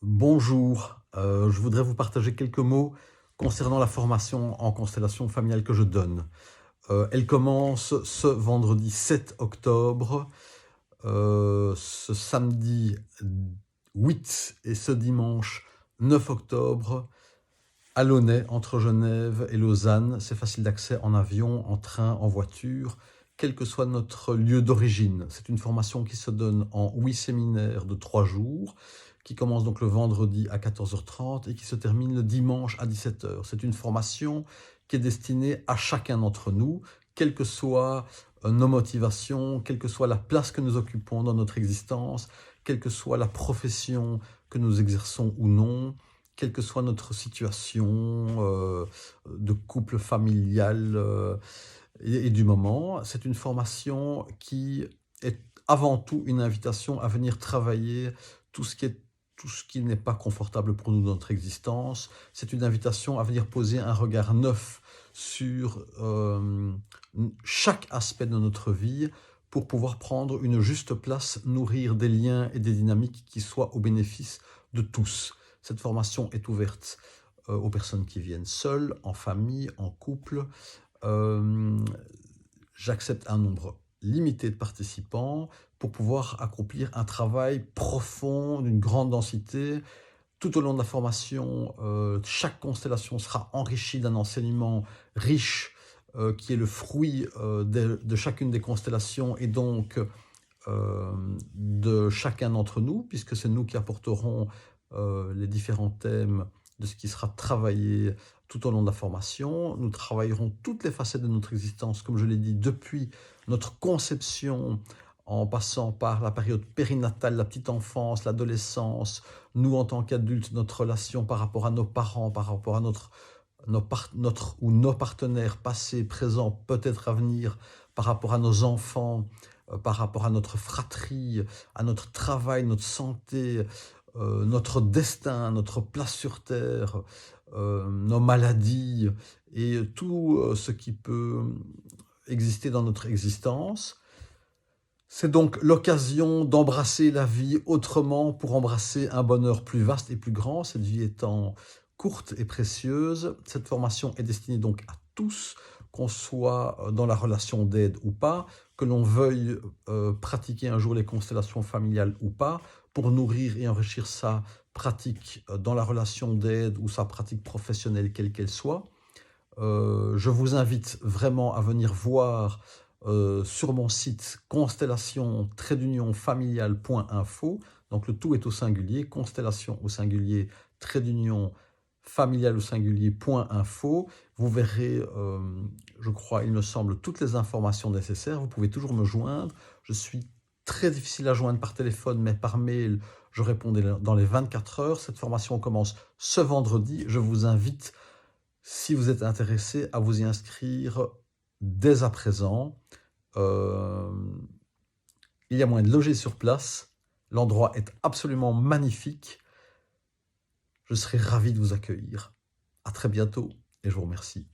Bonjour, je voudrais vous partager quelques mots concernant la formation en constellation familiale que je donne. Elle commence ce vendredi 7 octobre, ce samedi 8 et ce dimanche 9 octobre à Launay, entre Genève et Lausanne. C'est facile d'accès en avion, en train, en voiture, quel que soit notre lieu d'origine. C'est une formation qui se donne en 8 séminaires de 3 jours, qui commence donc le vendredi à 14h30 et qui se termine le dimanche à 17h. C'est une formation qui est destinée à chacun d'entre nous, quelles que soient nos motivations, quelle que soit la place que nous occupons dans notre existence, quelle que soit la profession que nous exerçons ou non, quelle que soit notre situation de couple familial et du moment. C'est une formation qui est avant tout une invitation à venir travailler tout ce qui n'est pas confortable pour nous dans notre existence. C'est une invitation à venir poser un regard neuf sur chaque aspect de notre vie pour pouvoir prendre une juste place, nourrir des liens et des dynamiques qui soient au bénéfice de tous. Cette formation est ouverte aux personnes qui viennent seules, en famille, en couple. J'accepte un nombre limité de participants pour pouvoir accomplir un travail profond, d'une grande densité. Tout au long de la formation, chaque constellation sera enrichie d'un enseignement riche qui est le fruit de chacune des constellations et donc de chacun d'entre nous, puisque c'est nous qui apporterons les différents thèmes de ce qui sera travaillé tout au long de la formation. Nous travaillerons toutes les facettes de notre existence, comme je l'ai dit, depuis notre conception, en passant par la période périnatale, la petite enfance, l'adolescence, nous en tant qu'adultes, notre relation par rapport à nos parents, par rapport à nos partenaires passés, présents, peut-être à venir, par rapport à nos enfants, par rapport à notre fratrie, à notre travail, notre santé, notre destin, notre place sur terre, nos maladies et tout ce qui peut exister dans notre existence. C'est donc l'occasion d'embrasser la vie autrement pour embrasser un bonheur plus vaste et plus grand, cette vie étant courte et précieuse. Cette formation est destinée donc à tous, qu'on soit dans la relation d'aide ou pas, que l'on veuille pratiquer un jour les constellations familiales ou pas, pour nourrir et enrichir sa pratique dans la relation d'aide ou sa pratique professionnelle, quelle qu'elle soit. Je vous invite vraiment à venir voir sur mon site constellation-familiale.info. Donc le tout est au singulier, constellation au singulier, trait d'union familial au singulier.info. Vous verrez, je crois, il me semble, toutes les informations nécessaires. Vous pouvez toujours me joindre. Je suis très difficile à joindre par téléphone, mais par mail, je répondrai dans les 24 heures. Cette formation commence ce vendredi. Je vous invite, si vous êtes intéressé, à vous y inscrire dès à présent. Il y a moyen de loger sur place. L'endroit est absolument magnifique. Je serai ravi de vous accueillir. À très bientôt et je vous remercie.